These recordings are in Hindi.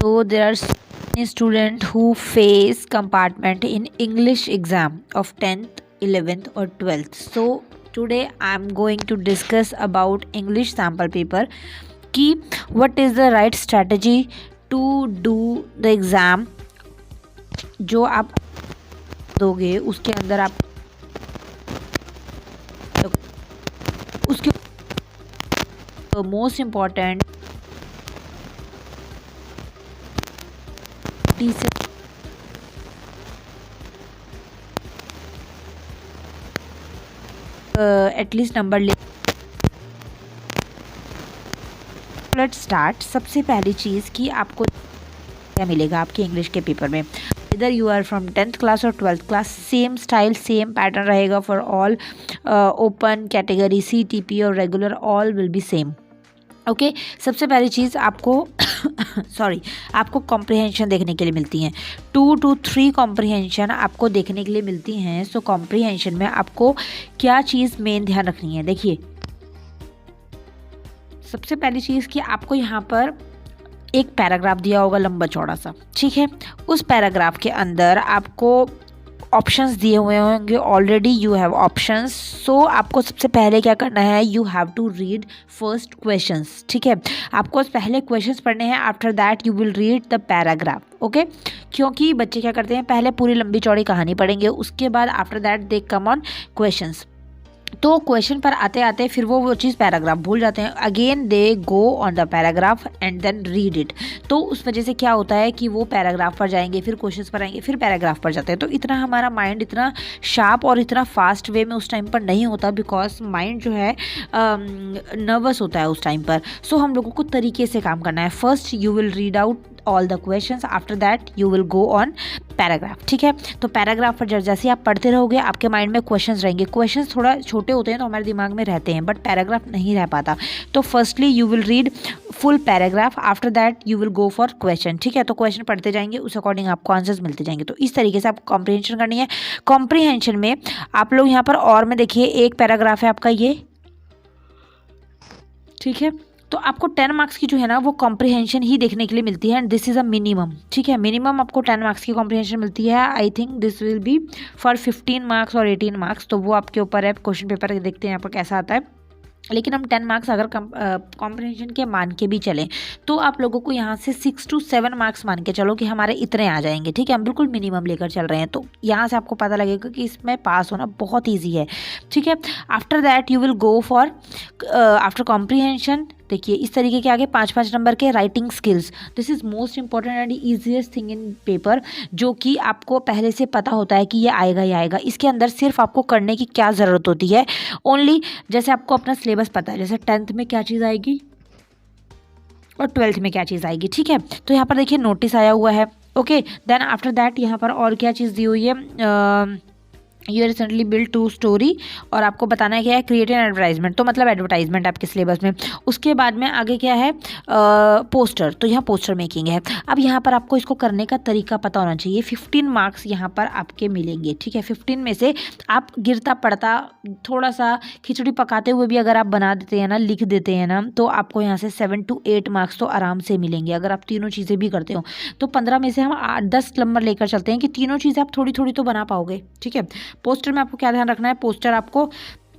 So there are so many students who face compartment in English exam of 10th, 11th or 12th. So today I am going to discuss about English sample paper कि what is the right strategy to do the exam जो आप दोगे उसके अंदर आप उसके मोस्ट इम्पॉर्टेंट एटलीस्ट नंबर ले। Let's start. सबसे पहली चीज़ कि आपको क्या मिलेगा आपके इंग्लिश के पेपर में, इधर you are from 10th class और 12th class, same style same pattern रहेगा for all open category CTP और regular, all will be same. Okay, सबसे पहली चीज़ आपको आपको कॉम्प्रिहेंशन देखने के लिए मिलती हैं। 2 to 3 कॉम्प्रिहेंशन आपको देखने के लिए मिलती हैं। सो कॉम्प्रिहेंशन में आपको क्या चीज़ मेन ध्यान रखनी है, देखिए सबसे पहली चीज़ कि आपको यहाँ पर एक पैराग्राफ दिया होगा लंबा चौड़ा सा, ठीक है। उस पैराग्राफ के अंदर आपको ऑप्शंस दिए हुए होंगे, already you have options. So आपको सबसे पहले क्या करना है, you have to read first questions, ठीक है। आपको पहले क्वेश्चंस पढ़ने हैं, after that you will read the paragraph, okay. क्योंकि बच्चे क्या करते हैं, पहले पूरी लंबी चौड़ी कहानी पढ़ेंगे, उसके बाद after that they come on questions. तो क्वेश्चन पर आते आते फिर वो चीज़ पैराग्राफ भूल जाते हैं। Again they go on the paragraph and then read it. तो उस वजह से क्या होता है कि वो पैराग्राफ पर जाएंगे, फिर क्वेश्चंस पर आएंगे, फिर पैराग्राफ पर जाते हैं। तो इतना हमारा माइंड इतना शार्प और इतना फास्ट वे में उस टाइम पर नहीं होता, बिकॉज माइंड जो है नर्वस होता है उस टाइम पर। सो हम लोगों को तरीके से काम करना है। First you will read out all the questions, after that you will go on paragraph, ठीक है। तो पैराग्राफ पर जैसे आप पढ़ते रहोगे आपके माइंड में क्वेश्चंस रहेंगे। क्वेश्चंस थोड़ा छोटे होते हैं तो हमारे दिमाग में रहते हैं, बट पैराग्राफ नहीं रह पाता। तो firstly you will read full paragraph, after that you will go for question, ठीक है। तो क्वेश्चन पढ़ते जाएंगे, उस अकॉर्डिंग आपको आंसर्स मिलते जाएंगे। तो इस तरीके से आपको कॉम्प्रिहेंशन करनी है। कॉम्प्रिहेंशन में आप लोग यहाँ पर और में देखिए एक पैराग्राफ है आपका ये, ठीक है। तो आपको 10 मार्क्स की जो है ना वो कॉम्प्रिहेंशन ही देखने के लिए मिलती है, and this is a minimum, ठीक है। मिनिमम आपको 10 मार्क्स की कॉम्प्रिहेंशन मिलती है। I think this will be for 15 marks और 18 मार्क्स, तो वो आपके ऊपर है। क्वेश्चन पेपर देखते हैं यहाँ पर कैसा आता है। लेकिन हम 10 मार्क्स अगर कॉम्प्रिहेंशन के मान के भी चलें तो आप लोगों को यहाँ से 6 to 7 मार्क्स मान के चलो कि हमारे इतने आ जाएंगे, ठीक है। हम बिल्कुल मिनिमम लेकर चल रहे हैं, तो यहाँ से आपको पता लगेगा कि इसमें पास होना बहुत ईजी है, ठीक है। After that you will go for after comprehension. देखिए इस तरीके के आगे 5-5 नंबर के writing skills, this is most important and easiest thing in paper, जो कि आपको पहले से पता होता है कि ये आएगा ही आएगा। इसके अंदर सिर्फ आपको करने की क्या ज़रूरत होती है, ओनली जैसे आपको अपना सिलेबस पता है, जैसे 10th में क्या चीज़ आएगी और 12th में क्या चीज़ आएगी, ठीक है। तो यहाँ पर देखिए नोटिस आया हुआ है, ओके। देन आफ्टर दैट यहाँ पर और क्या चीज़ दी हुई है, यू रिसेंटली बिल्ड 2 स्टोरी, और आपको बताना है क्या है, क्रिएट एन एडवर्टाइजमेंट, तो मतलब एडवर्टाइजमेंट आपके सिलेबस में। उसके बाद में आगे क्या है, पोस्टर, तो यहाँ पोस्टर मेकिंग है। अब यहाँ पर आपको इसको करने का तरीका पता होना चाहिए। 15 मार्क्स यहाँ पर आपके मिलेंगे, ठीक है। 15 में से आप गिरता पड़ता थोड़ा सा खिचड़ी पकाते हुए भी अगर आप बना देते हैं ना, लिख देते हैं ना, तो आपको यहाँ से 7 to 8 मार्क्स तो आराम से मिलेंगे। अगर आप तीनों चीज़ें भी करते हो तो 15 में से हम 10 नंबर लेकर चलते हैं कि तीनों चीज़ें आप थोड़ी थोड़ी तो बना पाओगे, ठीक है। पोस्टर में आपको क्या ध्यान रखना है, पोस्टर आपको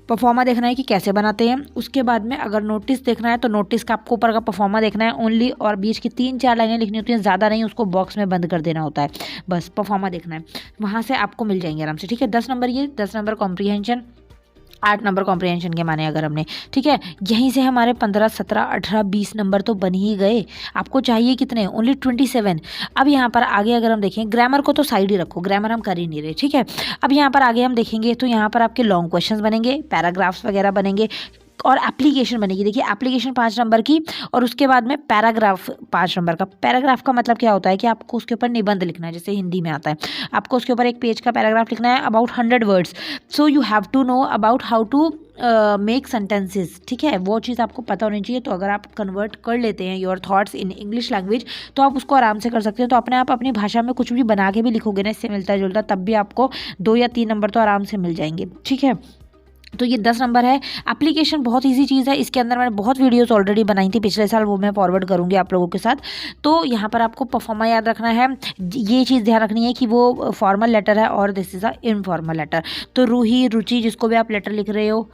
परफॉर्मा देखना है कि कैसे बनाते हैं। उसके बाद में अगर नोटिस देखना है तो नोटिस का आपको ऊपर का परफॉर्मा देखना है ओनली, और बीच की 3-4 लाइनें लिखनी होती हैं, ज़्यादा नहीं, उसको बॉक्स में बंद कर देना होता है, बस परफॉर्मा देखना है, वहाँ से आपको मिल जाएंगे आराम से, ठीक है। 10 नंबर ये, 10 नंबर कॉम्प्रिहेंशन, 8 नंबर कॉम्प्रिहेंशन के माने अगर हमने, ठीक है। यहीं से हमारे 15, 17, 18, 20 नंबर तो बन ही गए। आपको चाहिए कितने, ओनली 27। अब यहाँ पर आगे अगर हम देखें, ग्रामर को तो साइड ही रखो, ग्रामर हम कर ही नहीं रहे, ठीक है। अब यहाँ पर आगे हम देखेंगे तो यहाँ पर आपके लॉन्ग क्वेश्चंस बनेंगे, पैराग्राफ्स वगैरह बनेंगे, और एप्लीकेशन बनेगी। देखिए एप्लीकेशन 5 नंबर की, और उसके बाद में पैराग्राफ 5 नंबर का। पैराग्राफ का मतलब क्या होता है कि आपको उसके ऊपर निबंध लिखना है, जैसे हिंदी में आता है, आपको उसके ऊपर एक पेज का पैराग्राफ लिखना है about 100 words. So you have to know about how to make sentences, ठीक है। वो चीज़ आपको पता होनी चाहिए। तो अगर आप कन्वर्ट कर लेते हैं your thoughts in English language तो आप उसको आराम से कर सकते हैं। तो अपने आप अपनी भाषा में कुछ भी बना के भी लिखोगे ना इससे मिलता जुलता, तब भी आपको 2 या 3 नंबर तो आराम से मिल जाएंगे, ठीक है। तो ये 10 नंबर है। एप्लीकेशन बहुत इजी चीज़ है, इसके अंदर मैंने बहुत वीडियोस ऑलरेडी बनाई थी पिछले साल, वो मैं फॉरवर्ड करूँगी आप लोगों के साथ। तो यहाँ पर आपको परफॉर्मा याद रखना है, ये चीज़ ध्यान रखनी है कि वो फॉर्मल लेटर है और this is a informal letter. तो रूही, रुचि, जिसको भी आप लेटर लिख रहे हो,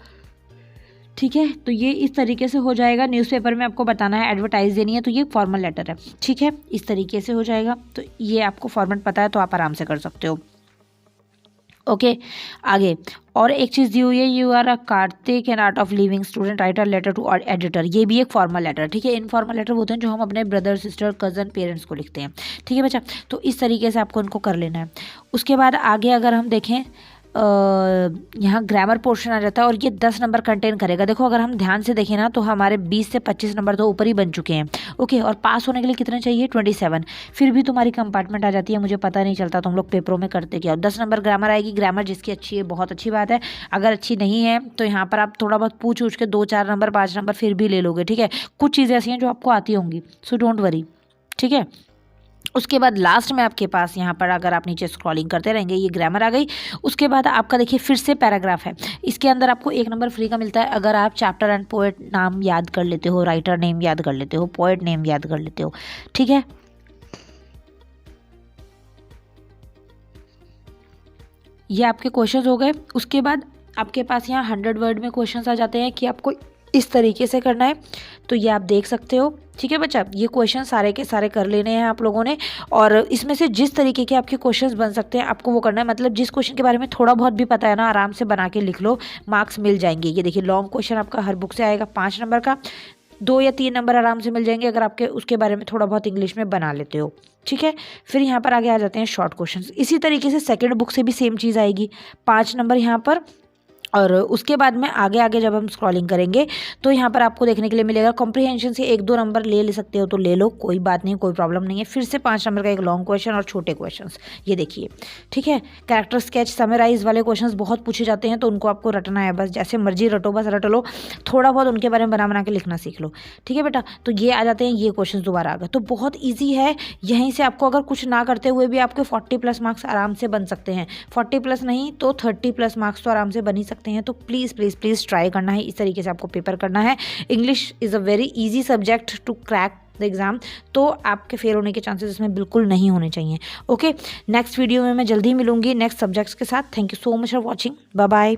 ठीक है, तो ये इस तरीके से हो जाएगा। न्यूज़पेपर में आपको बताना है, एडवर्टाइज देनी है, तो ये फॉर्मल लेटर है, ठीक है, इस तरीके से हो जाएगा। तो ये आपको फॉर्मेट पता है तो आप आराम से कर सकते हो। ओके, आगे और एक चीज़ दी हुई है, you are a Kartik an Art of Living student write a letter to editor. ये भी एक फॉर्मल लेटर, ठीक है। इनफॉर्मल लेटर होते हैं जो हम अपने ब्रदर, सिस्टर, कज़न, पेरेंट्स को लिखते हैं, ठीक है बच्चा। तो इस तरीके से आपको इनको कर लेना है। उसके बाद आगे अगर हम देखें, यहाँ ग्रामर पोर्शन आ जाता है और ये 10 नंबर कंटेन करेगा। देखो अगर हम ध्यान से देखें ना तो हमारे 20 से 25 नंबर तो ऊपर ही बन चुके हैं। ओके, और पास होने के लिए कितने चाहिए? 27। फिर भी तुम्हारी कंपार्टमेंट आ जाती है, मुझे पता नहीं चलता तुम लोग पेपरों में करते क्या। 10 नंबर ग्रामर आएगी। ग्रामर जिसकी अच्छी है बहुत अच्छी बात है, अगर अच्छी नहीं है तो यहाँ पर आप थोड़ा बहुत पूछ के 2-4 नंबर 5 नंबर फिर भी ले लोगे, ठीक है। कुछ चीज़ें ऐसी हैं जो आपको आती होंगी, सो डोंट वरी, ठीक है। उसके बाद लास्ट में आपके पास यहाँ पर अगर आप नीचे स्क्रॉलिंग करते रहेंगे, ये ग्रामर आ गई। उसके बाद आपका देखिए फिर से पैराग्राफ है, इसके अंदर आपको 1 नंबर फ्री का मिलता है अगर आप चैप्टर एंड पोएट नाम याद कर लेते हो, राइटर नेम याद कर लेते हो, पोएट नेम याद कर लेते हो, ठीक है। ये आपके क्वेश्चंस हो गए। उसके बाद आपके पास यहाँ 100 वर्ड में क्वेश्चंस आ जाते हैं कि आपको इस तरीके से करना है, तो ये आप देख सकते हो, ठीक है बच्चा। ये क्वेश्चन सारे के सारे कर लेने हैं आप लोगों ने, और इसमें से जिस तरीके के आपके क्वेश्चंस बन सकते हैं आपको वो करना है। मतलब जिस क्वेश्चन के बारे में थोड़ा बहुत भी पता है ना, आराम से बना के लिख लो, मार्क्स मिल जाएंगे। ये देखिए लॉन्ग क्वेश्चन आपका हर बुक से आएगा 5 नंबर का, 2 या 3 नंबर आराम से मिल जाएंगे अगर आपके उसके बारे में थोड़ा बहुत इंग्लिश में बना लेते हो, ठीक है। फिर यहाँ पर आगे आ जाते हैं शॉर्ट क्वेश्चंस। इसी तरीके से सेकंड बुक से भी सेम चीज़ आएगी, 5 नंबर यहाँ पर। और उसके बाद में आगे आगे जब हम स्क्रॉलिंग करेंगे तो यहाँ पर आपको देखने के लिए मिलेगा कॉम्प्रिहेंशन से 1-2 नंबर ले सकते हो तो ले लो, कोई बात नहीं, कोई प्रॉब्लम नहीं है। फिर से 5 नंबर का एक लॉन्ग क्वेश्चन और छोटे क्वेश्चंस, ये देखिए, ठीक है। कैरेक्टर स्केच, समराइज वाले क्वेश्चंस बहुत पूछे जाते हैं तो उनको आपको रटना है, बस जैसे मर्जी रटो, बस रट लो, थोड़ा बहुत उनके बारे में बना के लिखना सीख लो, ठीक है बेटा। तो ये आ जाते हैं, ये क्वेश्चन दोबारा आ गए, तो बहुत ईजी है। यहीं से आपको अगर कुछ ना करते हुए भी आपके 40+ मार्क्स आराम से बन सकते हैं, 40+ नहीं तो 30+ मार्क्स तो आराम से बन ही सकते हैं। तो प्लीज़ प्लीज़ प्लीज़ ट्राई करना है, इस तरीके से आपको पेपर करना है। English is a very easy subject to crack the exam, तो आपके फेल होने के चांसेस इसमें बिल्कुल नहीं होने चाहिए। ओके, नेक्स्ट वीडियो में मैं जल्दी मिलूंगी नेक्स्ट सब्जेक्ट्स के साथ। Thank you so much for watching, bye bye.